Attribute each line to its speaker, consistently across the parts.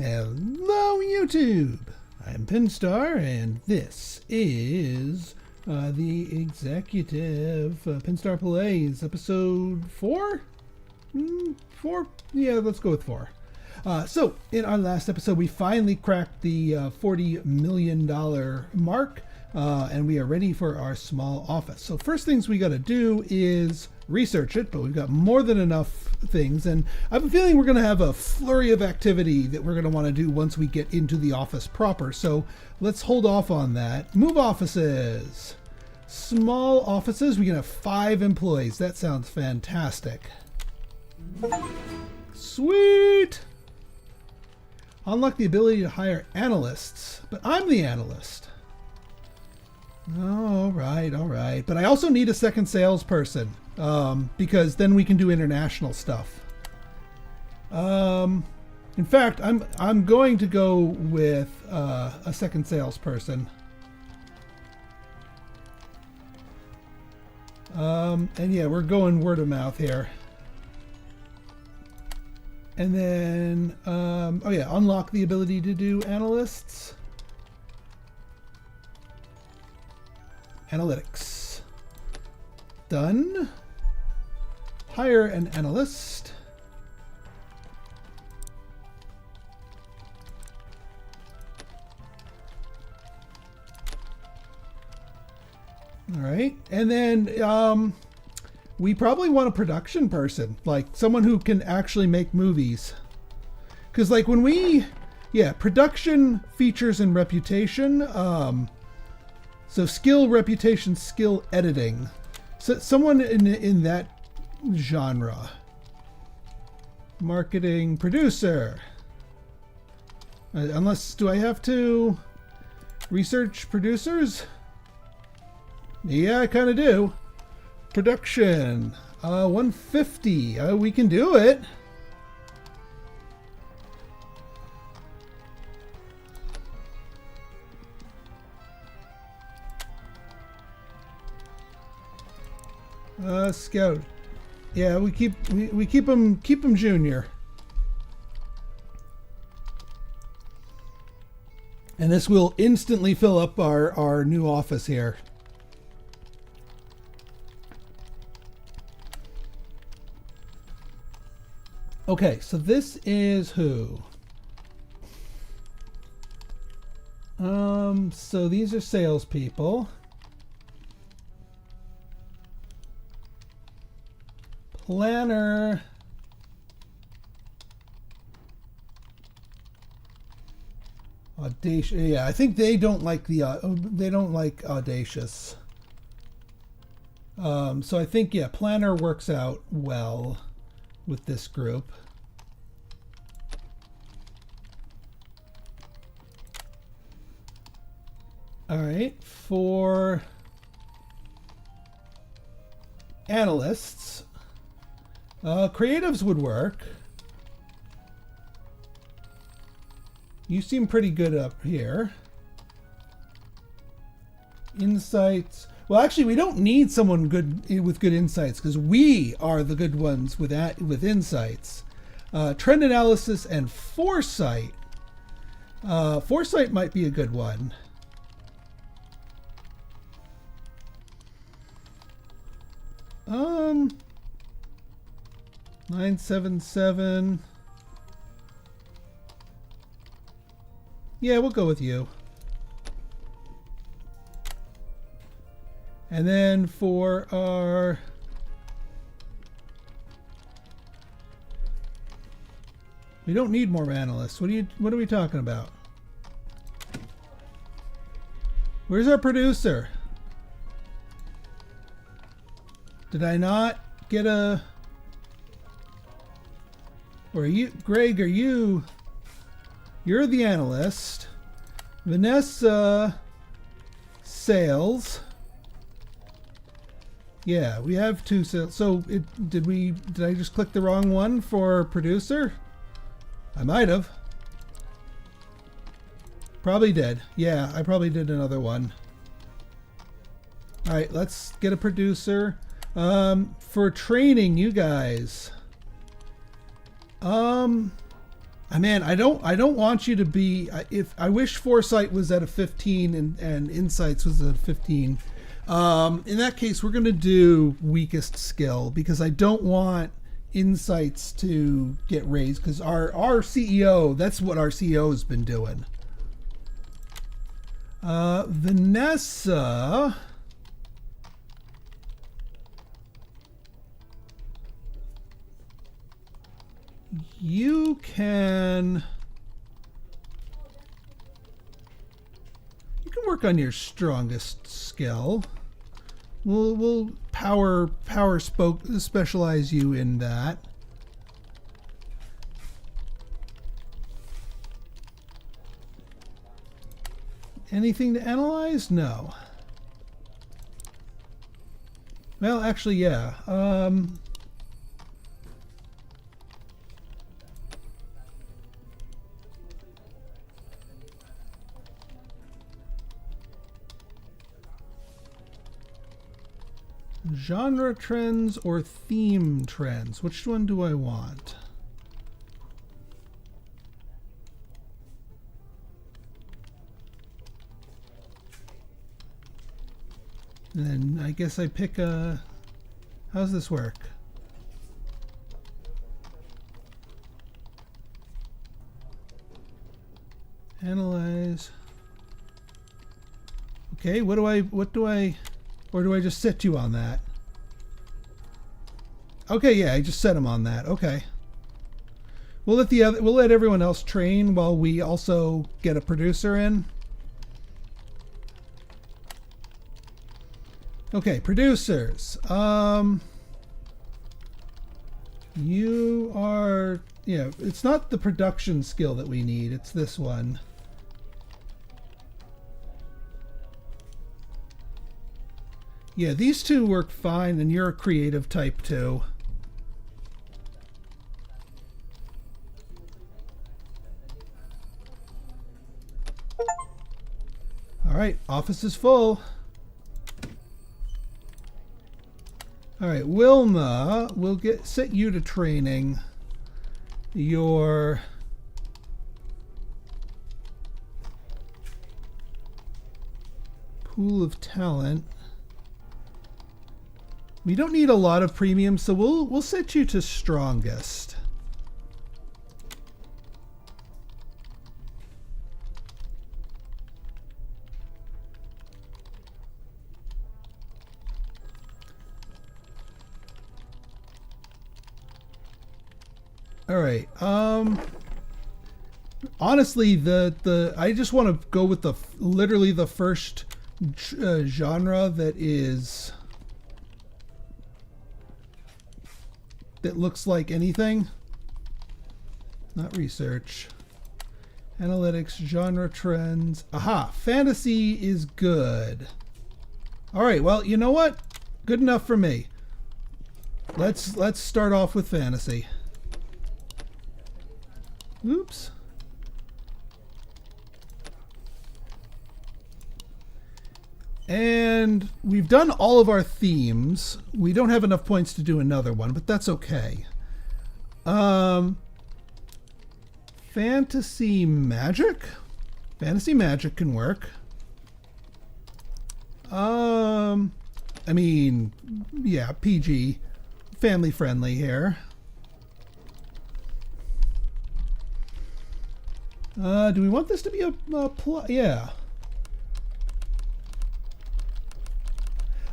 Speaker 1: Hello YouTube! I'm Pinstar and this is the Executive Pinstar Plays episode 4? 4? Yeah, let's go with 4. So, in our last episode we finally cracked the $40 million mark and we are ready for our small office. So first things we got to do is research it, but we've got more than enough things, and I have a feeling we're going to have a flurry of activity that we're going to want to do once we get into the office proper. So let's hold off on that. Move offices. Small offices. We can have 5 employees. That sounds fantastic. Sweet. Unlock the ability to hire analysts, but I'm the analyst. All right. But I also need a second salesperson because then we can do international stuff. In fact, I'm going to go with a second salesperson. And yeah, we're going word of mouth here. And then, oh yeah, unlock the ability to do analysts. Analytics. Done. Hire an analyst. All right. And then we probably want a production person, like someone who can actually make movies. Because like when we, yeah, production, features, and reputation. So skill, reputation, skill, editing. So someone in that genre. Marketing, producer. Unless, do I have to research producers? Yeah, I kind of do. Production. 150. We can do it. Scout. Yeah, we keep him junior. And this will instantly fill up our new office here. Okay, so this is who? So these are salespeople. Planner. Audacious. Yeah, I think they don't like audacious. So I think, yeah, planner works out well with this group. All right, for analysts. Creatives would work. You seem pretty good up here. Insights. Well, actually, we don't need someone good with good insights because we are the good ones with insights. Trend analysis and foresight. Foresight might be a good one. Um. 977. Yeah, we'll go with you. And then for our we don't need more analysts. What are we talking about? Where's our producer? Did I not get a... Or are you, Greg, you're the analyst. Vanessa, sales. Yeah, we have 2 sales. So did I just click the wrong one for producer? I might have. Probably did. Yeah, I probably did another one. All right, let's get a producer. For training you guys. Man, I don't want you to be. If I wish foresight was at a 15 and insights was at a 15. In that case, we're going to do weakest skill because I don't want insights to get raised because our CEO, that's what our CEO has been doing. Vanessa, you can work on your strongest skill. We'll power specialize you in that. Anything to analyze? No. Well, actually, yeah. Genre trends or theme trends? Which one do I want? And then I guess I pick a... How's this work? Analyze. Okay, what do I... Or do I just set you on that? Okay, yeah, I just set him on that. Okay. We'll let everyone else train while we also get a producer in. Okay, producers. You are, yeah, it's not the production skill that we need, it's this one. Yeah, these two work fine, and you're a creative type too. All right, office is full. All right, Wilma, we'll set you to training. Your pool of talent. We don't need a lot of premium, so we'll set you to strongest. All right. Honestly, I just want to go with literally the first genre that looks like anything. Not research. Analytics, genre trends. Aha, fantasy is good. All right, well, you know what? Good enough for me. Let's start off with fantasy. Oops. And we've done all of our themes. We don't have enough points to do another one, but that's okay. Fantasy magic? Fantasy magic can work. I mean, yeah, PG. Family friendly here. Do we want this to be a yeah.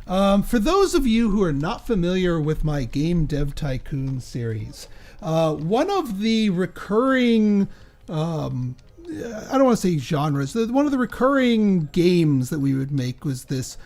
Speaker 1: For those of you who are not familiar with my Game Dev Tycoon series, one of the recurring, I don't want to say genres, one of the recurring games that we would make was this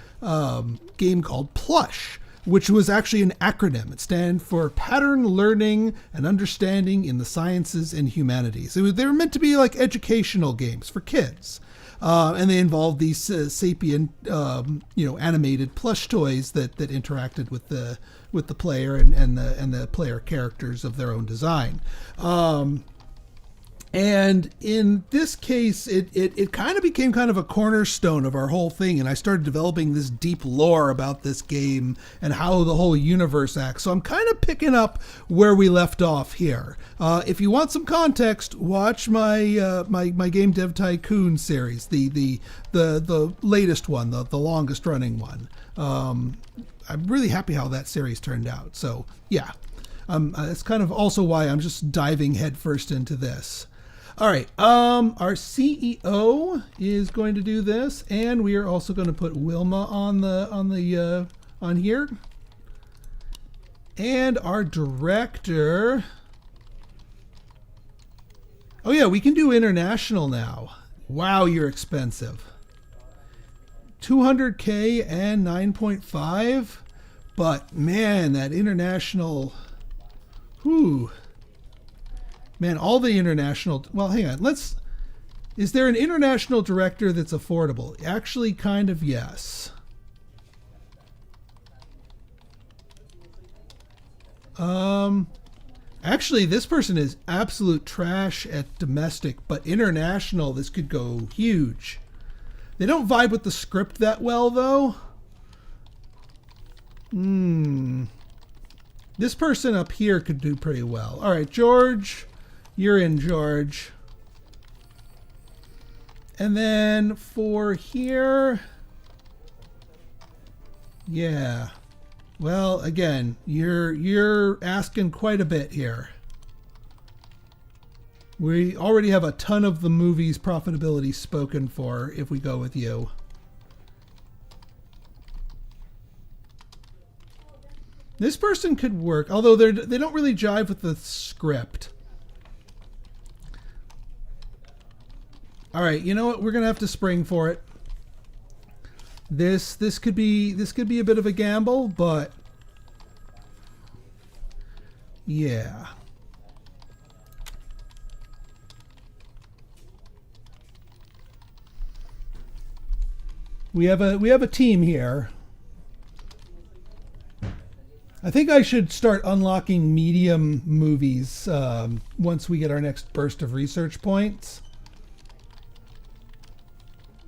Speaker 1: game called Plush, which was actually an acronym. It stands for Pattern Learning and Understanding in the Sciences and Humanities. They were meant to be like educational games for kids. And they involved these sapient, animated plush toys that interacted with the player and the player characters of their own design. And in this case, it kind of became kind of a cornerstone of our whole thing. And I started developing this deep lore about this game and how the whole universe acts. So I'm kind of picking up where we left off here. If you want some context, watch my my Game Dev Tycoon series, the latest one, the longest running one. I'm really happy how that series turned out. So yeah, it's kind of also why I'm just diving headfirst into this. All right, our CEO is going to do this, and we are also going to put Wilma on here, and our director. Oh yeah, we can do international now. Wow, you're expensive. 200K and 9.5, but man, that international. Whew. Man, all the international... Well, hang on. Is there an international director that's affordable? Actually, kind of, yes. Actually, this person is absolute trash at domestic, but international, this could go huge. They don't vibe with the script that well, though. This person up here could do pretty well. All right, George... You're in, George. And then for here, yeah. Well, again, you're asking quite a bit here. We already have a ton of the movie's profitability spoken for if we go with you. This person could work, although they don't really jive with the script. All right, you know what? We're gonna have to spring for it. This could be a bit of a gamble, but yeah. We have a team here. I think I should start unlocking medium movies once we get our next burst of research points.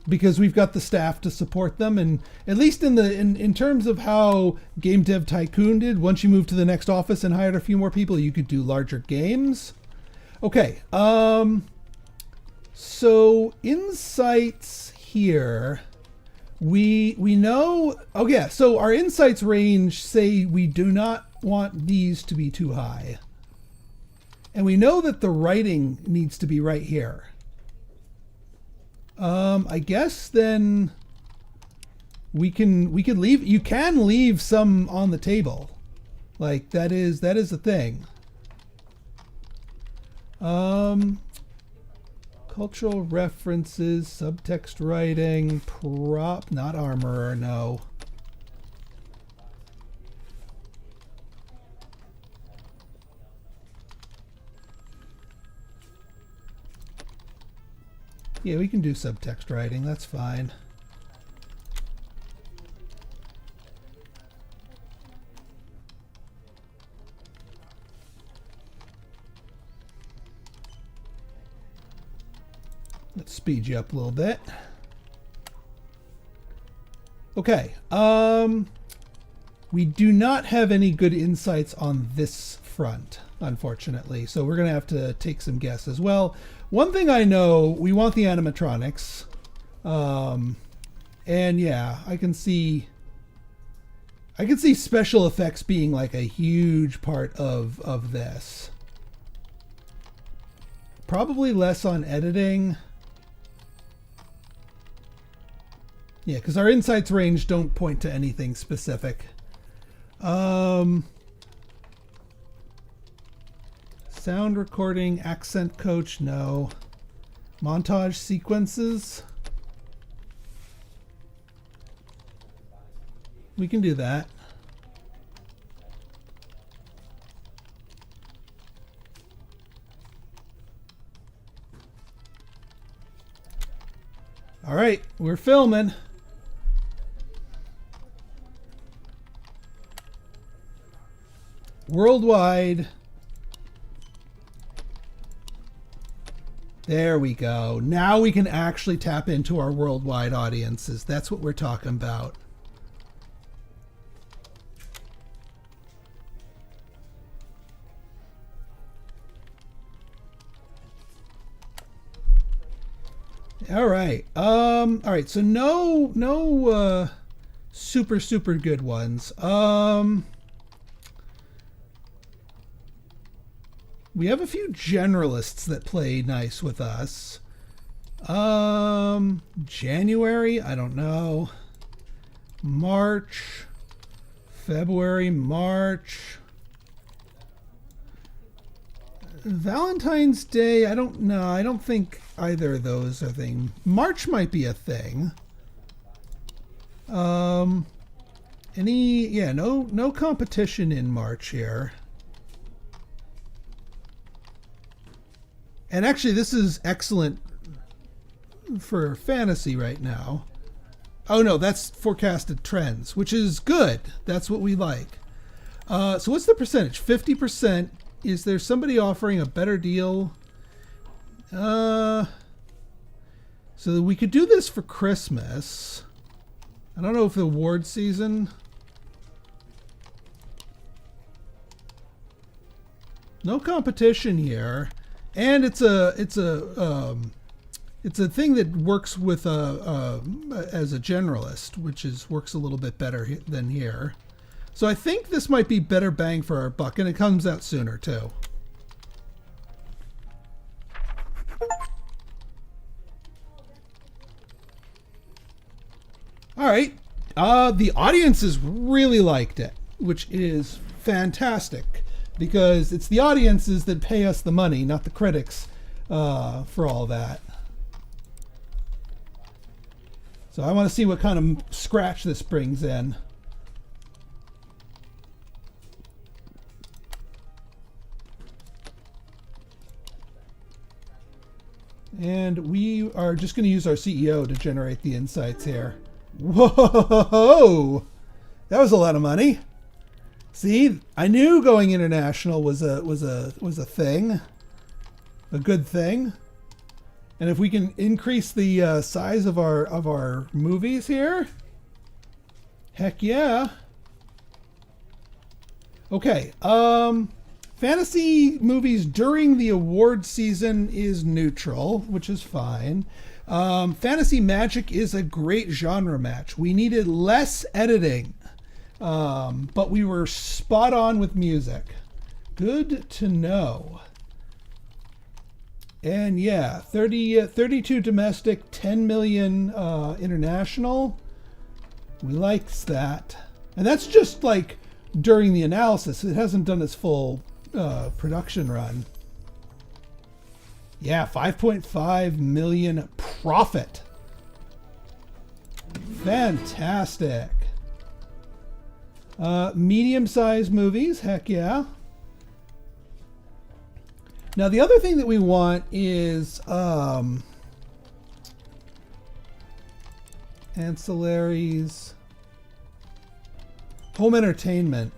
Speaker 1: Because we've got the staff to support them, and at least in terms of how Game Dev Tycoon did, once you moved to the next office and hired a few more people, you could do larger games. Okay, so insights here, we know. Oh yeah, so our insights range say we do not want these to be too high, and we know that the writing needs to be right here. I guess then we can leave. You can leave some on the table, like that is the thing. Cultural references, subtext writing, prop, not armorer, no. Yeah, we can do subtext writing. That's fine. Let's speed you up a little bit. Okay. We do not have any good insights on this front, unfortunately. So we're going to have to take some guesses. Well, one thing I know, we want the animatronics. And yeah, I can see special effects being like a huge part of this. Probably less on editing. Yeah, because our insights range don't point to anything specific. Sound recording, accent coach, no. Montage sequences. We can do that. All right, we're filming. Worldwide. There we go. Now we can actually tap into our worldwide audiences. That's what we're talking about. All right. All right. So no super good ones. We have a few generalists that play nice with us. January, I don't know. March, February, March. Valentine's Day, I don't know. I don't think either of those are a thing. March might be a thing. No competition in March here. And actually, this is excellent for fantasy right now. Oh no, that's forecasted trends, which is good. That's what we like. So what's the percentage? 50%. Is there somebody offering a better deal? So we could do this for Christmas. I don't know if the award season. No competition here. And it's a thing that works with as a generalist, which works a little bit better than here. So I think this might be better bang for our buck, and it comes out sooner too. All right, the audiences really liked it, which is fantastic. Because it's the audiences that pay us the money, not the critics, for all that. So I want to see what kind of scratch this brings in. And we are just going to use our CEO to generate the insights here. Whoa! That was a lot of money. See, I knew going international was a thing, a good thing, and if we can increase the size of our movies here, heck yeah. Okay, fantasy movies during the award season is neutral, which is fine. Fantasy magic is a great genre match. We needed less editing. But we were spot on with music. Good to know. And yeah, 32 domestic, 10 million international. We liked that. And that's just like during the analysis. It hasn't done its full production run. Yeah, 5.5 million profit. Fantastic. Medium-sized movies, heck yeah. Now the other thing that we want is ancillaries, home entertainment.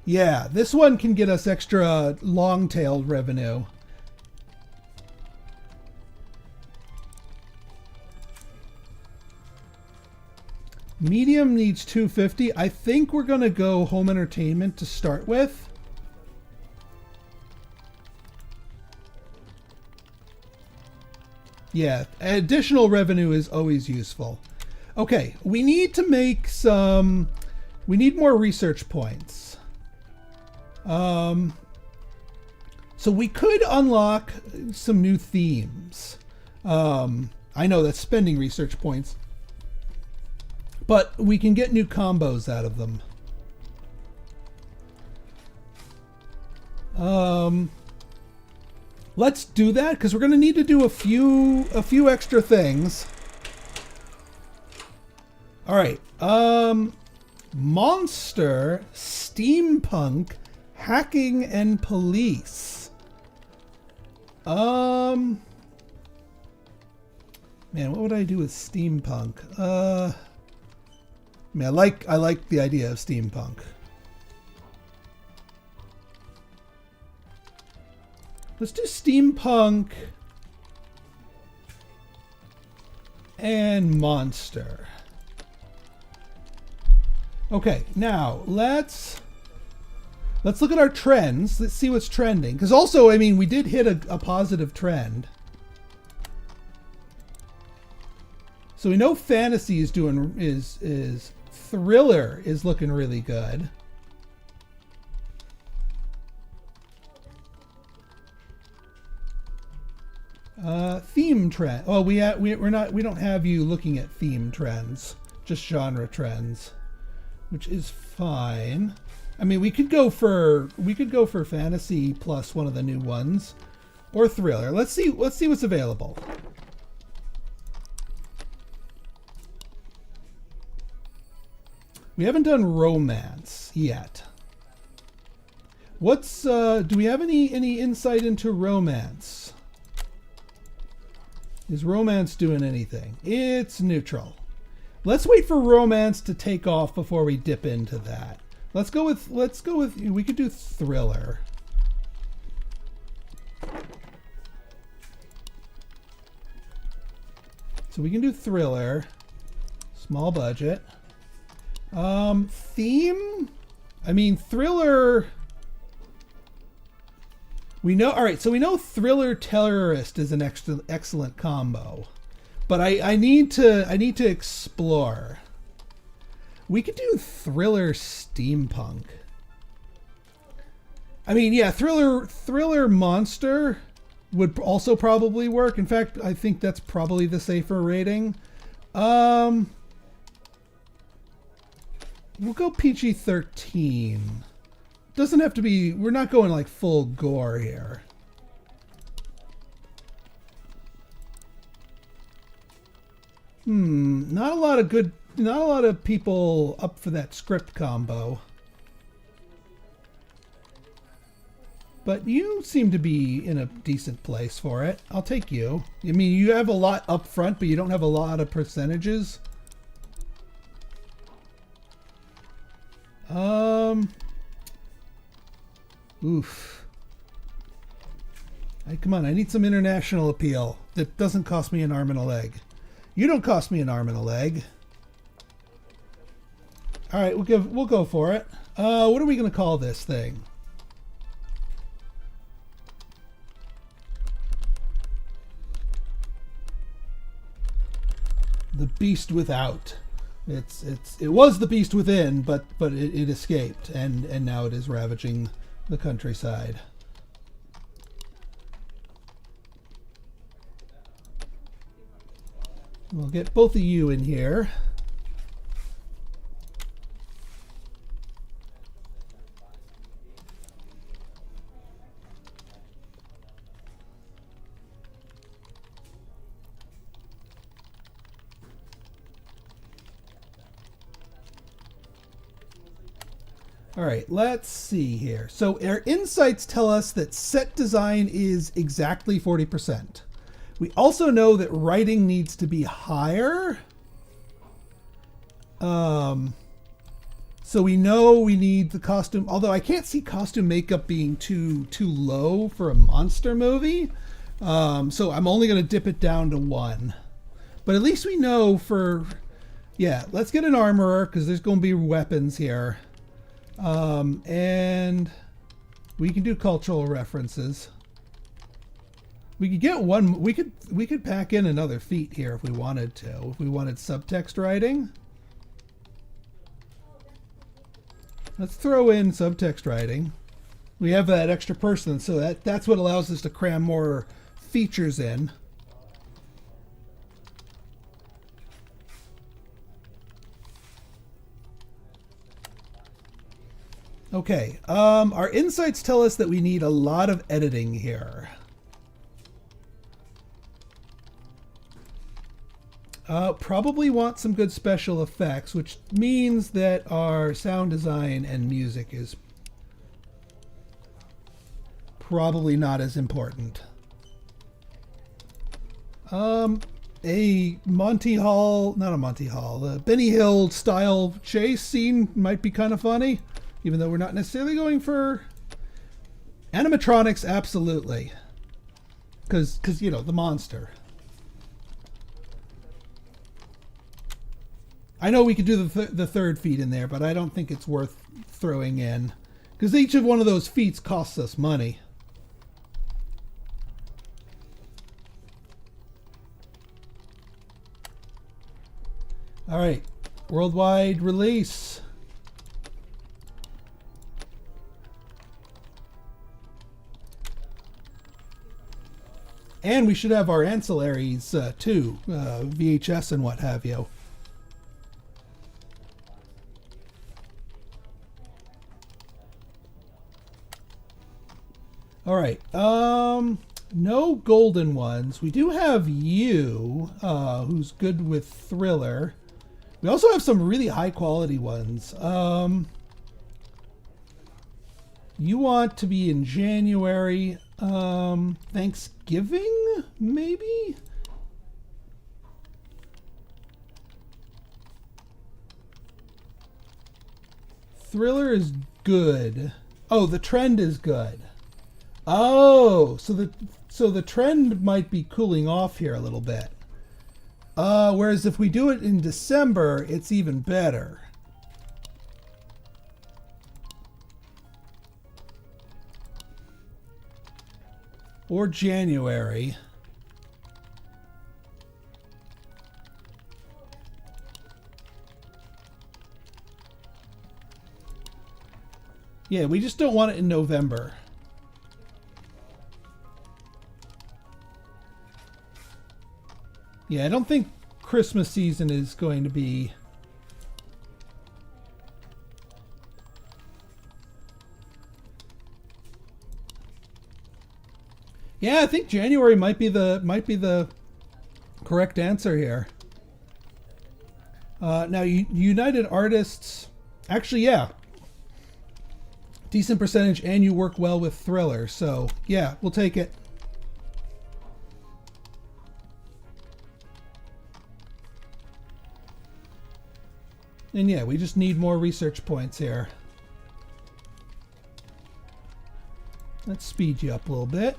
Speaker 1: Yeah, this one can get us extra long-tailed revenue. Medium needs 250. I think we're going to go home entertainment to start with. Yeah, additional revenue is always useful. Okay, we need to make we need more research points. So we could unlock some new themes. I know that's spending research points. But we can get new combos out of them. Let's do that because we're going to need to do a few extra things. All right. Monster, steampunk, hacking, and police. Man, what would I do with steampunk? I mean, I like the idea of steampunk. Let's do steampunk and monster. Okay, now let's look at our trends. Let's see what's trending. Because also, I mean, we did hit a positive trend. So we know fantasy is doing is thriller is looking really good. Theme trend. Oh, we don't have you looking at theme trends, just genre trends, which is fine. I mean, we could go for fantasy plus one of the new ones, or thriller. Let's see what's available. We haven't done romance yet. What's do we have any insight into romance? Is romance doing anything? It's neutral. Let's wait for romance to take off before we dip into that. Let's go with we could do thriller. So we can do thriller. Small budget. Theme? I mean, thriller. We know, all right, so we know thriller terrorist is an excellent combo. But I need to explore. We could do thriller steampunk. I mean, yeah, thriller monster would also probably work. In fact, I think that's probably the safer rating. We'll go PG-13. Doesn't have to be, we're not going like full gore here. Not a lot of people up for that script combo. But you seem to be in a decent place for it. I'll take you. I mean, you have a lot up front, but you don't have a lot of percentages. Oof. Hey, come on, I need some international appeal that doesn't cost me an arm and a leg. You don't cost me an arm and a leg. All right, we'll go for it. What are we going to call this thing? The Beast Without. It was the Beast Within, but it escaped, and now it is ravaging the countryside. We'll get both of you in here. All right, let's see here. So our insights tell us that set design is exactly 40%. We also know that writing needs to be higher. So we know we need the costume, although I can't see costume makeup being too low for a monster movie. So I'm only going to dip it down to 1. But at least we know yeah, let's get an armorer because there's going to be weapons here. And we can do cultural references. We could get one. We could pack in another feat here if we wanted to. If we wanted subtext writing, let's throw in subtext writing. We have that extra person, so that's what allows us to cram more features in. Okay, our insights tell us that we need a lot of editing here. Probably want some good special effects, which means that our sound design and music is probably not as important. A Monty Hall, not a Monty Hall, a Benny Hill style chase scene might be kind of funny. Even though we're not necessarily going for animatronics, absolutely. 'Cause you know, the monster. I know we could do the third feat in there, but I don't think it's worth throwing in. Because each of one of those feats costs us money. All right, worldwide release. And we should have our ancillaries too, VHS and what have you. All right, no golden ones. We do have you, who's good with thriller. We also have some really high quality ones. You want to be in January. Thanksgiving, maybe? Thriller is good. Oh, the trend is good. Oh, so the trend might be cooling off here a little bit. Whereas if we do it in December, it's even better. Or January. Yeah, we just don't want it in November. Yeah, I don't think Christmas season is going to be... Yeah, I think January might be the correct answer here. Now, United Artists... Actually, yeah. Decent percentage, and you work well with thriller. So, yeah, we'll take it. And yeah, we just need more research points here. Let's speed you up a little bit.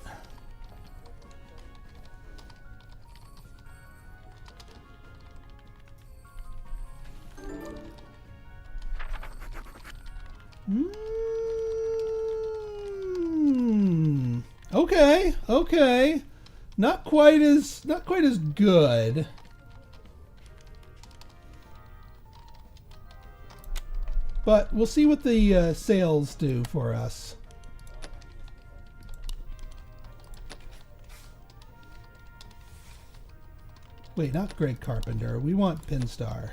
Speaker 1: Okay, okay. Not quite as good. But we'll see what the sales do for us. Wait, not Greg Carpenter. We want Pinstar.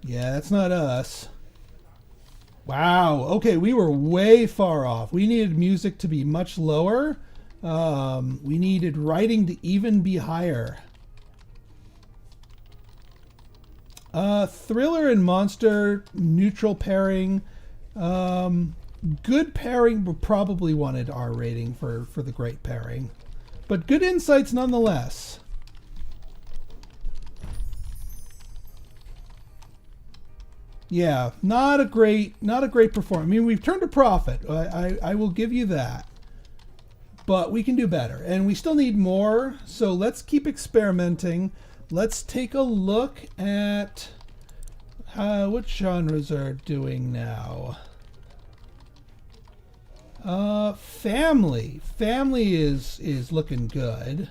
Speaker 1: Yeah, that's not us. Wow. Okay, we were way far off. We needed music to be much lower. We needed writing to even be higher. Thriller and monster, neutral pairing. Good pairing, we probably wanted R rating for the great pairing. But good insights nonetheless. Yeah, not a great performance. I mean, we've turned a profit. I will give you that. But we can do better. And we still need more. So let's keep experimenting. Let's take a look at what genres are doing now. Family. Family is looking good.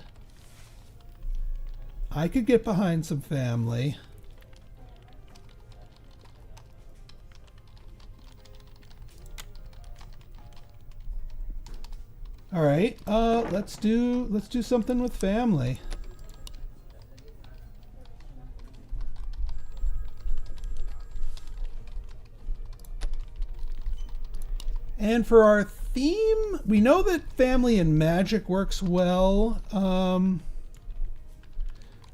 Speaker 1: I could get behind some family. All right, let's do something with family. And for our theme, we know that family and magic works well.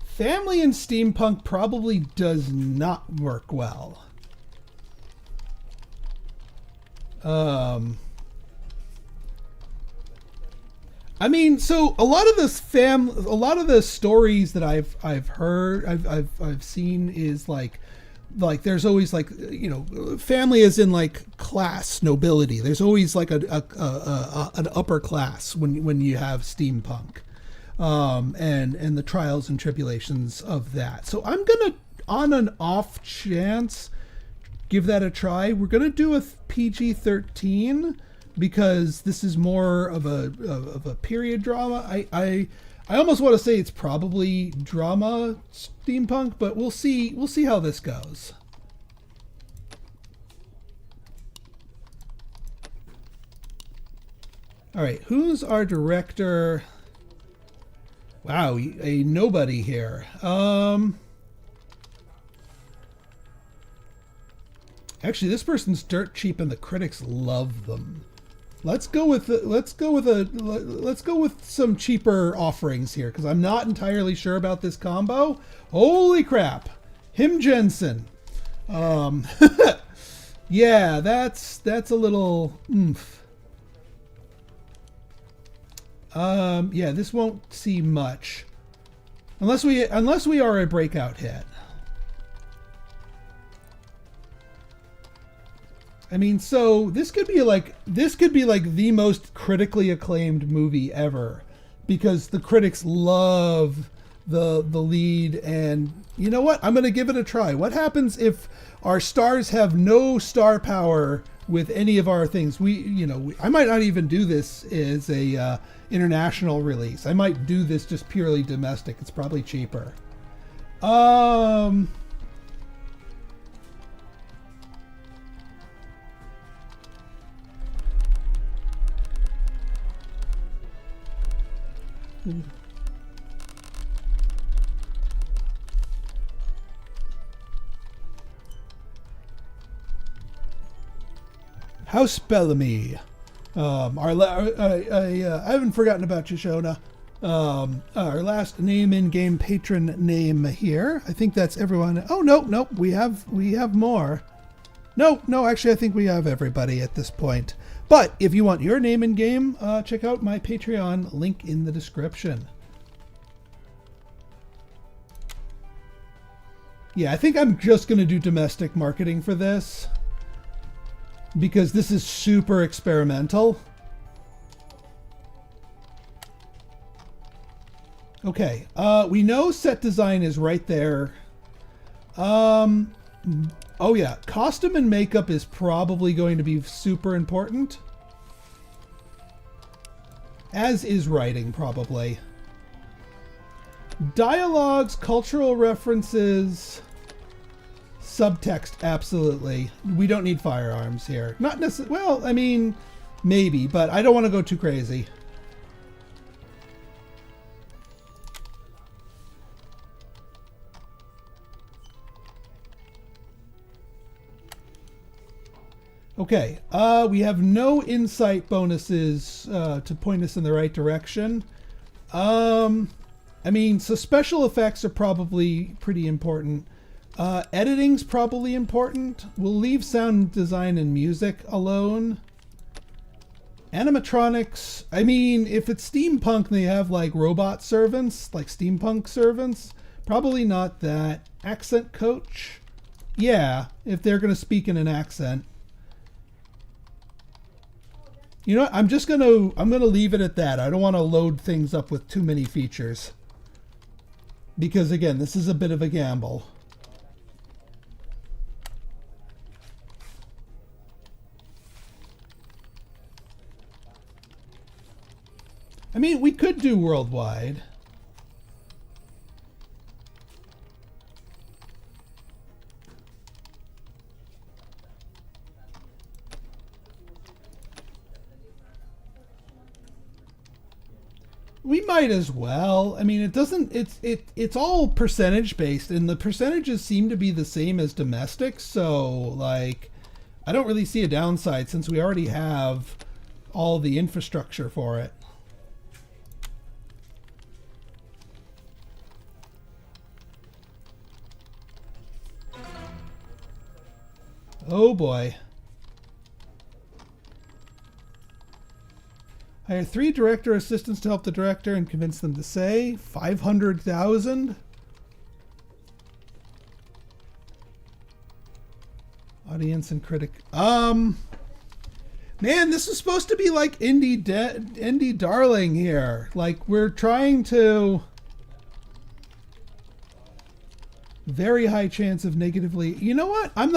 Speaker 1: Family and steampunk probably does not work well. I mean, so a lot of the stories that I've heard, I've seen is like like there's always like, you know, family is in like class nobility. There's always like an upper class when you have steampunk, and the trials and tribulations of that. So I'm gonna, on an off chance, give that a try. We're gonna do a PG-13 because this is more of a period drama. I almost want to say it's probably drama steampunk, but we'll see how this goes. All right, who's our director? Wow, a nobody here. Actually, this person's dirt cheap and the critics love them. Let's go with some cheaper offerings here, because I'm not entirely sure about this combo. Holy crap, Him Jensen. Yeah, that's a little oomph. Yeah, this won't see much unless we are a breakout hit. I mean, so this could be like the most critically acclaimed movie ever, because the critics love the lead. And you know what? I'm going to give it a try. What happens if our stars have no star power with any of our things? I might not even do this as a international release. I might do this just purely domestic. It's probably cheaper. House Bellamy. I haven't forgotten about you, Shona. Our last name in-game patron name here. I think that's everyone. Oh no, we have more. No, actually I think we have everybody at this point. But if you want your name in game, check out my Patreon, link in the description. Yeah, I think I'm just going to do domestic marketing for this, because this is super experimental. Okay, we know set design is right there. Oh yeah, costume and makeup is probably going to be super important. As is writing, probably. Dialogues, cultural references, subtext, absolutely. We don't need firearms here. Not necessarily, well, I mean, maybe, but I don't want to go too crazy. Okay, we have no insight bonuses to point us in the right direction. I mean, so special effects are probably pretty important. Editing's probably important. We'll leave sound design and music alone. Animatronics, I mean, if it's steampunk and they have like robot servants, like steampunk servants, probably not that. Accent coach, yeah, if they're going to speak in an accent. You know what? I'm gonna leave it at that. I don't want to load things up with too many features, because again, this is a bit of a gamble. I mean, we could do worldwide. We might as well. I mean, it's all percentage based, and the percentages seem to be the same as domestic, so like I don't really see a downside since we already have all the infrastructure for it. Oh boy. Hire 3 director assistants to help the director and convince them to say 500,000. Audience and critic. Man, this is supposed to be like indie darling here. Like we're trying to. Very high chance of negatively. You know what? I'm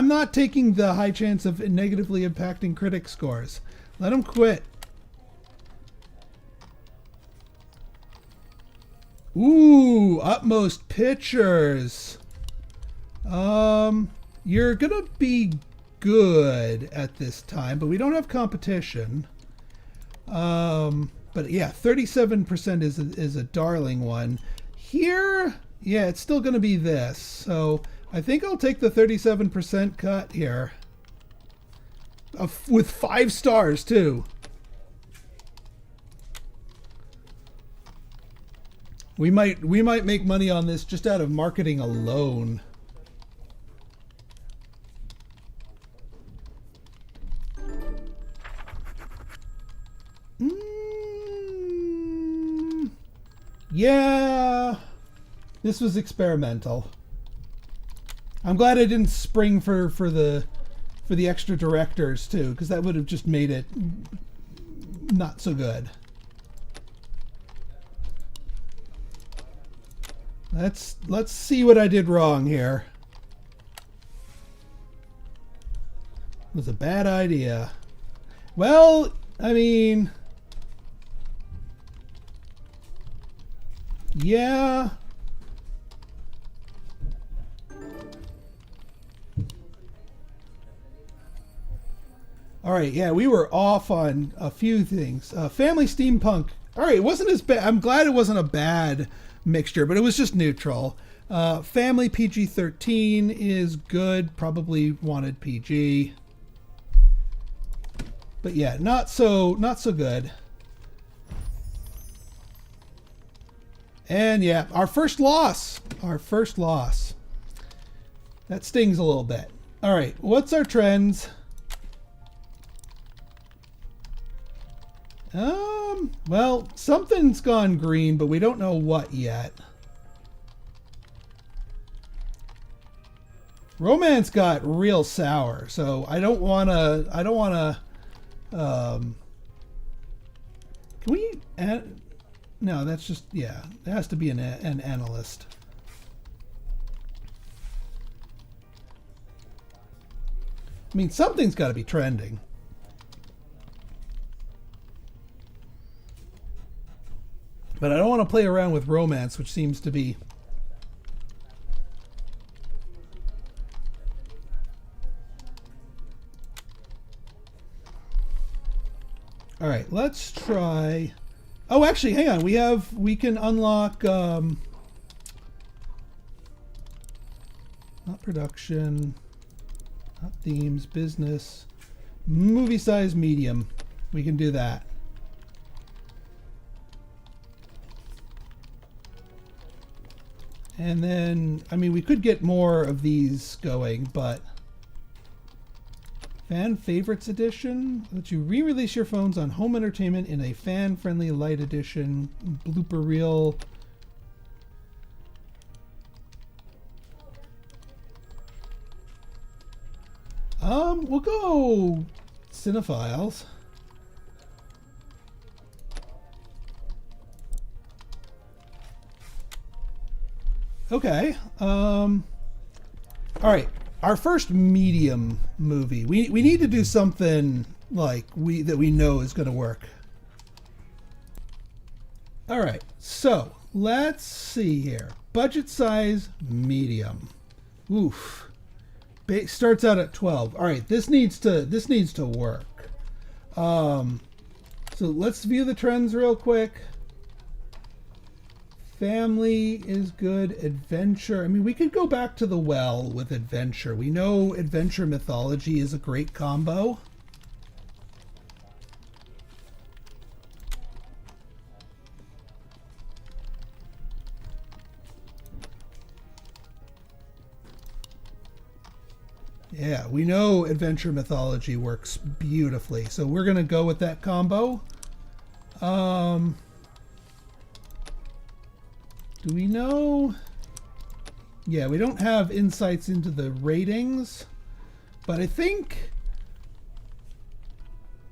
Speaker 1: not taking the high chance of negatively impacting critic scores. Let them quit. Ooh, Utmost Pictures. You're gonna be good at this time, but we don't have competition. But yeah, 37% is a darling one. Here, yeah, it's still gonna be this. So I think I'll take the 37% cut here. With 5 stars too. We might make money on this just out of marketing alone. Yeah, this was experimental. I'm glad I didn't spring for the extra directors too, because that would have just made it not so good. Let's see what I did wrong here. It was a bad idea. Well, I mean, yeah. All right, yeah, we were off on a few things. Family steampunk. All right, it wasn't as bad. I'm glad it wasn't a bad mixture, but it was just neutral. Family PG-13 is good. Probably wanted PG. But yeah, not so good. And yeah, our first loss. That stings a little bit. All right, what's our trends? Well, something's gone green, but we don't know what yet. Romance got real sour, so I don't wanna, can we add, no, that's just, yeah, it has to be an analyst. I mean, something's got to be trending. But I don't want to play around with romance, which seems to be... All right, let's try... Oh, actually, hang on. We can unlock... not production, not themes, business, movie size medium. We can do that. And then, I mean, we could get more of these going, but fan favorites edition lets you re-release your phones on home entertainment in a fan-friendly light edition blooper reel. We'll go Cinephiles. Okay. All right. Our first medium movie. We need to do something like that we know is going to work. All right. So let's see here. Budget size medium. Oof. Starts out at 12. All right. This needs to work. So let's view the trends real quick. Family is good. Adventure. I mean, we could go back to The Well with adventure. We know adventure mythology is a great combo. Yeah, we know adventure mythology works beautifully. So we're going to go with that combo. Do we know? Yeah, we don't have insights into the ratings, But I think,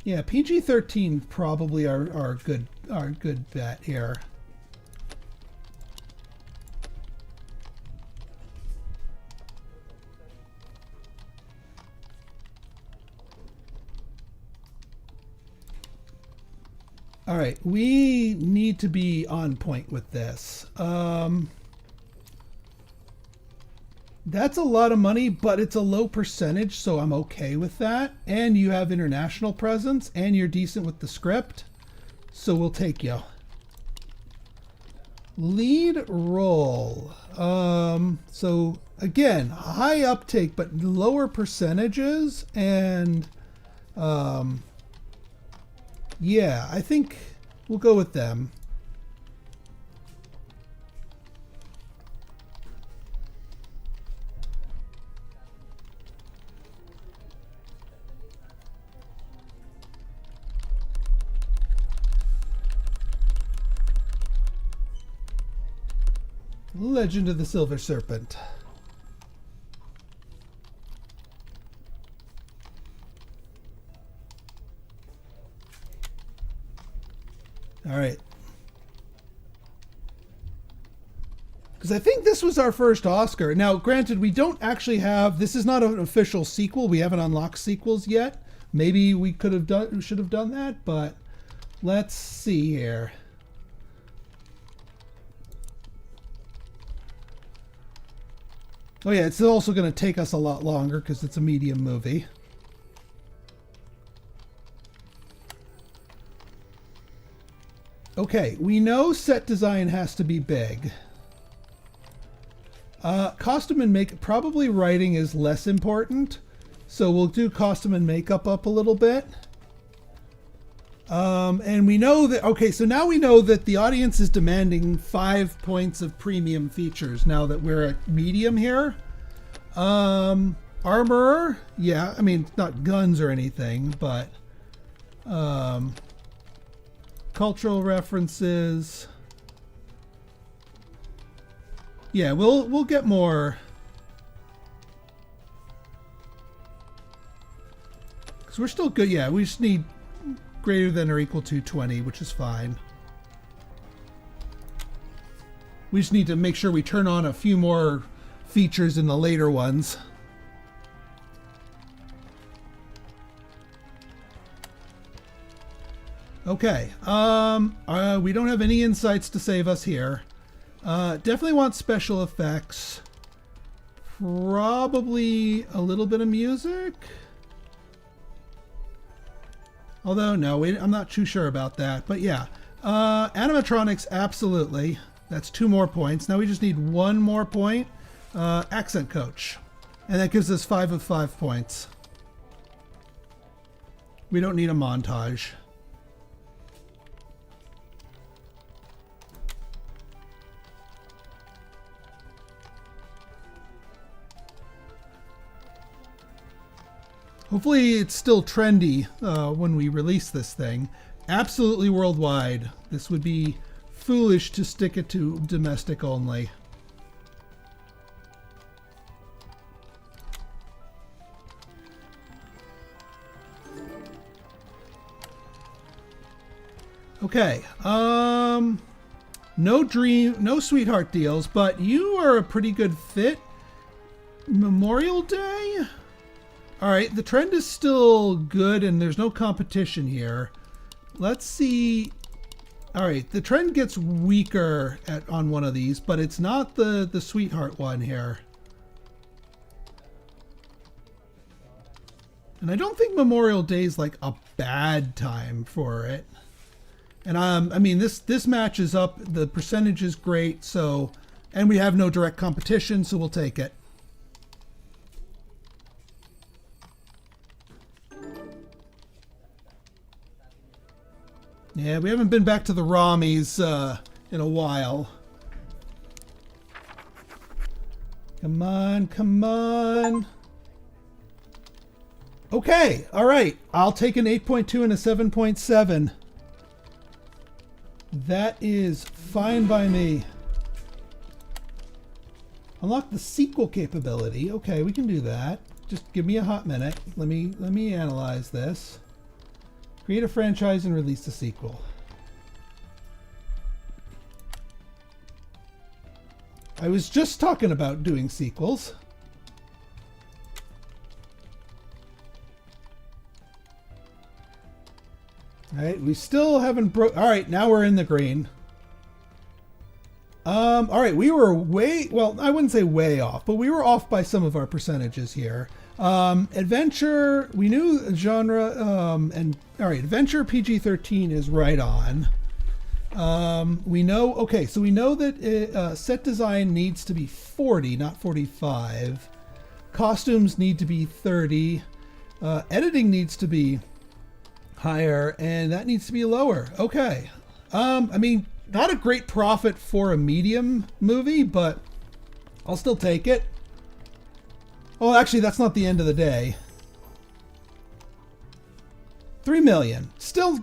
Speaker 1: yeah, PG-13 probably are good bet here. All right, we need to be on point with this. That's a lot of money, but it's a low percentage, so I'm okay with that. And you have international presence, and you're decent with the script, so we'll take you. Lead role. So again, high uptake, but lower percentages, and yeah, I think we'll go with them. Legend of the Silver Serpent. All right. Because I think this was our first Oscar. Now, granted, we don't actually have, this is not an official sequel. We haven't unlocked sequels yet. Maybe we should have done that, but let's see here. Oh yeah, it's also going to take us a lot longer because it's a medium movie. Okay, we know set design has to be big. Costume and makeup, probably writing is less important. So we'll do costume and makeup up a little bit. And we know that, okay, so now we know that the audience is demanding 5 points of premium features now that we're at medium here. Armor, yeah, I mean, not guns or anything, but cultural references. Yeah, we'll get more. Because we're still good. Yeah, we just need greater than or equal to 20, which is fine. We just need to make sure we turn on a few more features in the later ones. Okay, we don't have any insights to save us here. Definitely want special effects. Probably a little bit of music. Although, no, I'm not too sure about that. But yeah, animatronics, absolutely. That's 2 more points. Now we just need 1 more point. Accent coach. And that gives us 5 of 5 points. We don't need a montage. Hopefully it's still trendy when we release this thing. Absolutely worldwide. This would be foolish to stick it to domestic only. Okay. No sweetheart deals, but you are a pretty good fit. Memorial Day? All right, the trend is still good and there's no competition here. Let's see. All right, the trend gets weaker on one of these, but it's not the sweetheart one here. And I don't think Memorial Day is like a bad time for it. And I mean, this match is up. The percentage is great, so, and we have no direct competition, so we'll take it. Yeah, we haven't been back to the Ramis in a while. Come on, come on. Okay, all right. I'll take an 8.2 and a 7.7. That is fine by me. Unlock the sequel capability. Okay, we can do that. just give me a hot minute. Let me analyze this. Create a franchise and release a sequel. I was just talking about doing sequels. All right, we still haven't broke. All right, now we're in the green. All right, we were well, I wouldn't say way off, but we were off by some of our percentages here. Adventure, we knew genre, and all right, adventure PG-13 is right on. We know, okay, so we know that set design needs to be 40, not 45. Costumes need to be 30. Editing needs to be higher, and that needs to be lower. Okay. I mean, not a great profit for a medium movie, but I'll still take it. Oh, actually, that's not the end of the day. 3 million. Still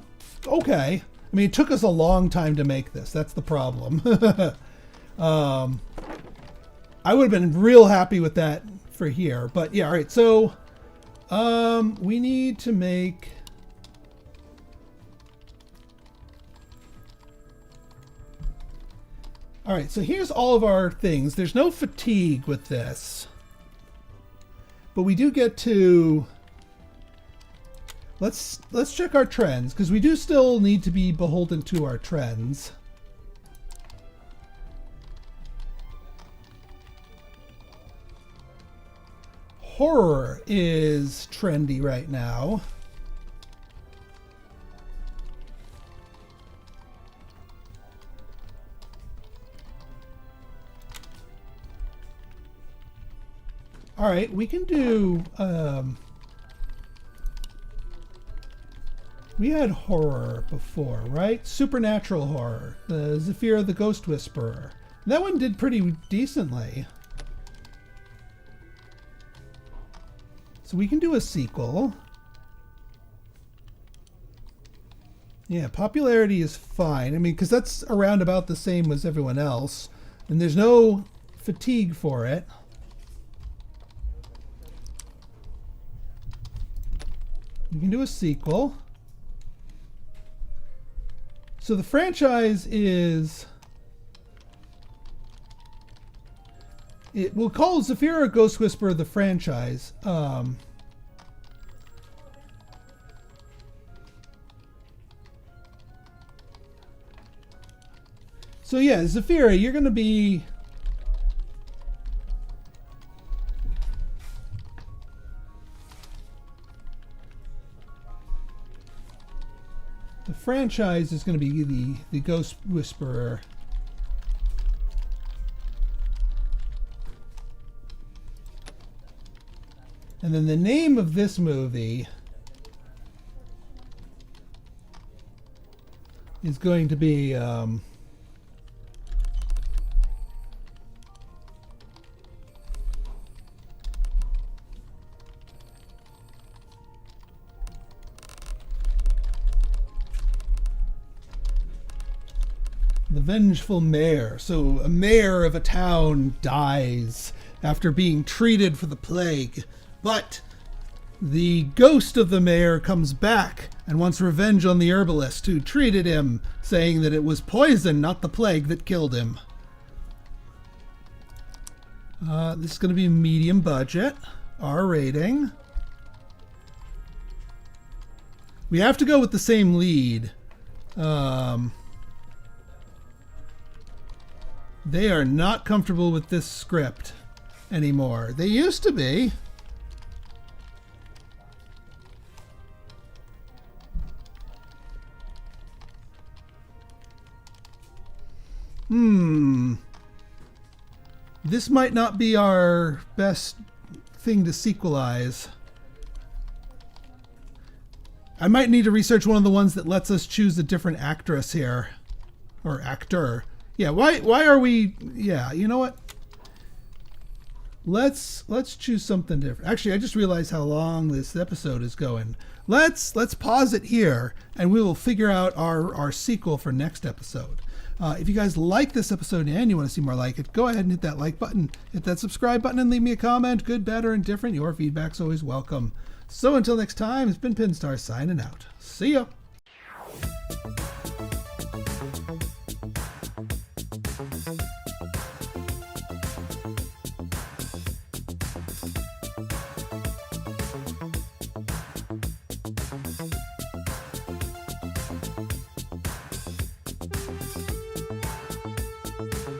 Speaker 1: okay. I mean, it took us a long time to make this. That's the problem. I would have been real happy with that for here. But yeah, all right. So we need to make... All right, so here's all of our things. There's no fatigue with this. But we do get to... Let's check our trends, because we do still need to be beholden to our trends. Horror is trendy right now. All right, we can do... we had horror before, right? Supernatural horror. The Zephyr the Ghost Whisperer. That one did pretty decently. So we can do a sequel. Yeah, popularity is fine. I mean, because that's around about the same as everyone else. And there's no fatigue for it. We can do a sequel. So the franchise is... we'll call Zephyr Ghost Whisperer the franchise. So yeah, Zephyr, you're going to be... The franchise is going to be the Ghost Whisperer. And then the name of this movie is going to be The Vengeful Mayor. So a mayor of a town dies after being treated for the plague. But the ghost of the mayor comes back and wants revenge on the herbalist who treated him, saying that it was poison, not the plague, that killed him. This is going to be medium budget, R rating. We have to go with the same lead. They are not comfortable with this script anymore. They used to be. This might not be our best thing to sequelize. I might need to research one of the ones that lets us choose a different actress here. Or actor. Yeah, why are we... Yeah, you know what? Let's choose something different. Actually, I just realized how long this episode is going. Let's pause it here, and we will figure out our sequel for next episode. If you guys like this episode and you want to see more like it, go ahead and hit that like button, hit that subscribe button, and leave me a comment. Good, bad, or indifferent. Your feedback's always welcome. So until next time, it's been Pinstar signing out. See ya.